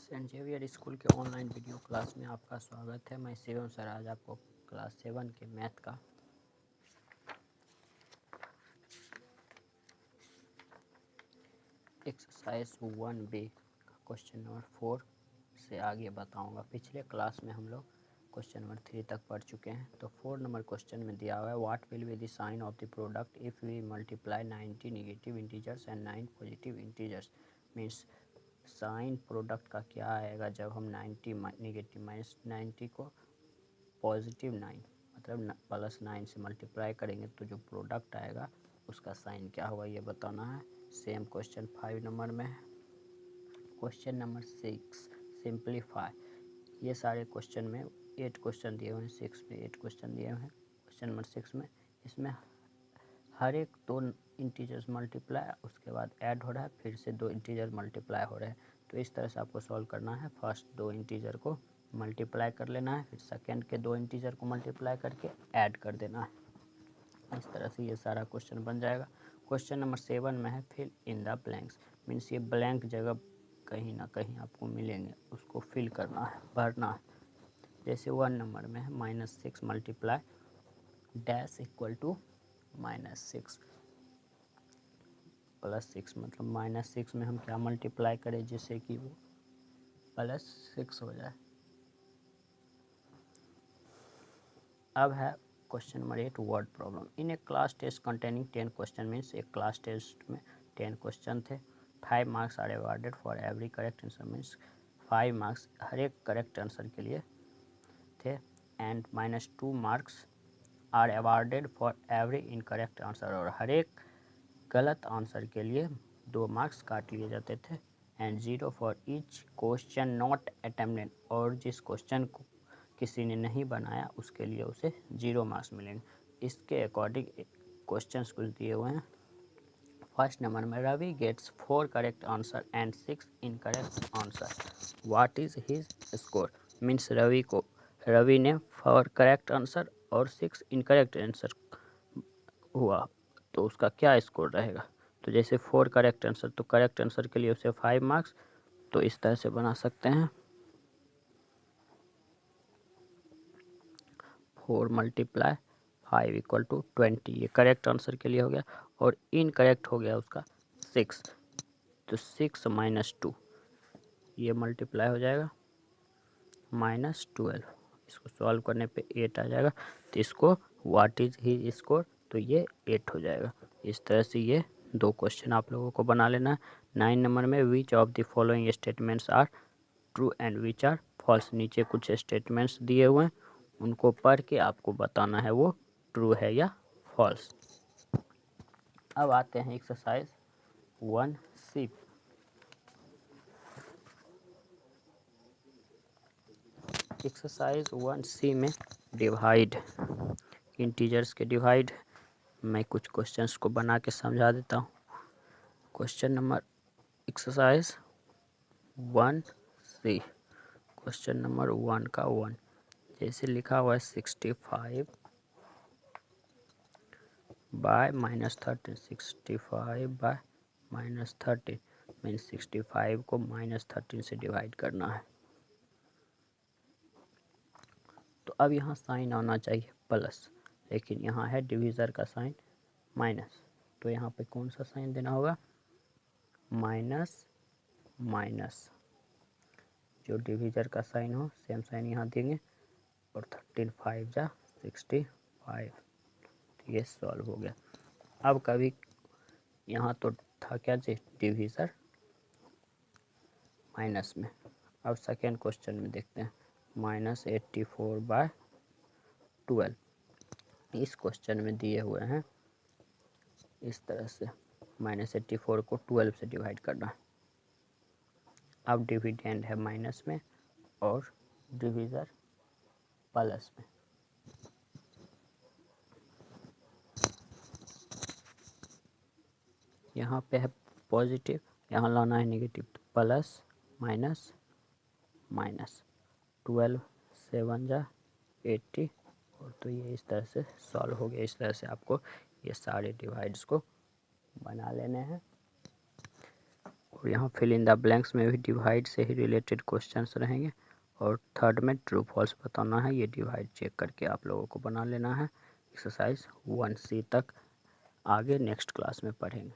Saint Xavier school के online video class में आपका स्वागत है। मैं शिवम सर आज आपको क्लास 7 के मैथ का एक्सरसाइज 1B का क्वेश्चन नंबर 4 से आगे बताऊंगा। पिछले क्लास में हम लोग क्वेश्चन नंबर 3 तक पढ़ चुके हैं। तो 4 नंबर क्वेश्चन में दिया हुआ है what will be the sign of the product if we multiply 90 negative integers and 9 positive integers. Means sign product का क्या आएगा जब हम 90 नेगेटिव -90 को पॉजिटिव 9 मतलब +9 से मल्टीप्लाई करेंगे तो जो प्रोडक्ट आएगा उसका साइन क्या होगा ये बताना है। सेम क्वेश्चन 5 नंबर में है। Question number 6 simplify. ये सारे क्वेश्चन में 8 क्वेश्चन दिए हुए हैं, 6 में 8 क्वेश्चन दिए हुए हैं। क्वेश्चन नंबर 6 में इसमें हर एक 2 इंटीजर्स मल्टीप्लाई उसके बाद ऐड हो रहा है, फिर से 2 इंटीजर मल्टीप्लाई हो रहे हैं। तो इस तरह से आपको सॉल्व करना है। फर्स्ट 2 इंटीजर को मल्टीप्लाई कर लेना है, फिर सेकेंड के 2 इंटीजर को मल्टीप्लाई करके ऐड कर देना है। इस तरह से ये सारा क्वेश्चन बन जाएगा। क्वेश्चन नंबर 7 में है fill in the blanks. Means ये ब्लैंक जगह कहीं ना कहीं आपको मिलेंगे, उसको फिल करना है, भरना है। जैसे 1 नंबर में है -6 मल्टीप्लाई डैश इक्वल टू -6 +6 मतलब -6 में हम क्या मल्टीप्लाई करें जिससे कि वो +6 हो जाए। अब है question number 8 word problem. In a class test containing 10 question. Means एक क्लास टेस्ट में 10 क्वेश्चन थे। 5 marks are awarded for every correct answer. Means 5 marks हर एक करेक्ट आंसर के लिए थे and -2 marks are awarded for every incorrect answer. और हर एक गलत आंसर के लिए 2 मार्क्स काट लिए जाते थे and 0 for each question not attempted. और जिस क्वेश्चन को किसी ने नहीं बनाया उसके लिए उसे 0 मार्क्स मिलेंगे। इसके अकॉर्डिंग क्वेश्चंस कुछ दिए हुए हैं। फर्स्ट नंबर में Ravi gets 4 correct answer and 6 incorrect answer. What is his score. Means Ravi ने 4 करेक्ट आंसर और 6 इनकरेक्ट आंसर हुआ तो उसका क्या स्कोर रहेगा। तो जैसे 4 करेक्ट आंसर तो करेक्ट आंसर के लिए उसे 5 मार्क्स, तो इस तरह से बना सकते हैं 4 × 5 = 20। ये करेक्ट आंसर के लिए हो गया और इनकरेक्ट हो गया उसका 6। तो 6 - 2 ये मल्टीप्लाई हो जाएगा -12। इसको सॉल्व करने पे 8 आ जाएगा। तो इसको व्हाट इज ही स्कोर तो ये 8 हो जाएगा। इस तरह से ये 2 क्वेश्चन आप लोगों को बना लेना है। 9 नंबर में which of the following statements are true and which are false. नीचे कुछ स्टेटमेंट्स दिए हुए हैं, उनको पढ़ के आपको बताना है वो ट्रू है या फॉल्स। अब आते हैं एक्सरसाइज 1C। एक्सरसाइज 1C में डिवाइड, इंटीजर्स के डिवाइड। मैं कुछ क्वेश्चंस को बना के समझा देता हूँ। Question number exercise 1C question number 1 का 1 जैसे लिखा हुआ है 65 बाय -13। 65 बाय -13 मीन्स 65 को -13 से डिवाइड करना है। तो अब यहाँ साइन आना चाहिए प्लस, लेकिन यहाँ है डिवीज़र का साइन माइनस। तो यहाँ पे कौन सा साइन देना होगा, माइनस माइनस। जो डिवीज़र का साइन हो सेम साइन यहाँ देंगे और 13 5 जा 65। तो ये सॉल्व हो गया। अब कभी यहाँ तो था क्या जी डिवीज़र माइनस में। अब सेकेंड क्वेश्चन में देखते हैं -84 बाय 12। इस क्वेश्चन में दिए हुए हैं इस तरह से -84 को 12 से डिवाइड करना है। अब डिविडेंड है माइनस में और डिवीज़र प्लस में। यहाँ पे है पॉजिटिव, यहाँ लाना है नेगेटिव। तो प्लस माइनस माइनस 12 7 जा 80। और तो ये इस तरह से सॉल्व हो गया। इस तरह से आपको ये सारे डिवाइड्स को बना लेने हैं और और यहाँ फिल इन द ब्लैंक्स में भी डिवाइड से ही रिलेटेड क्वेश्चंस रहेंगे। और थर्ड में ट्रू फॉल्स बताना है, ये डिवाइड चेक करके आप लोगों को बना लेना है। एक्सरसाइज 1C तक आगे नेक्स्ट क्लास में पढ़ेंगे।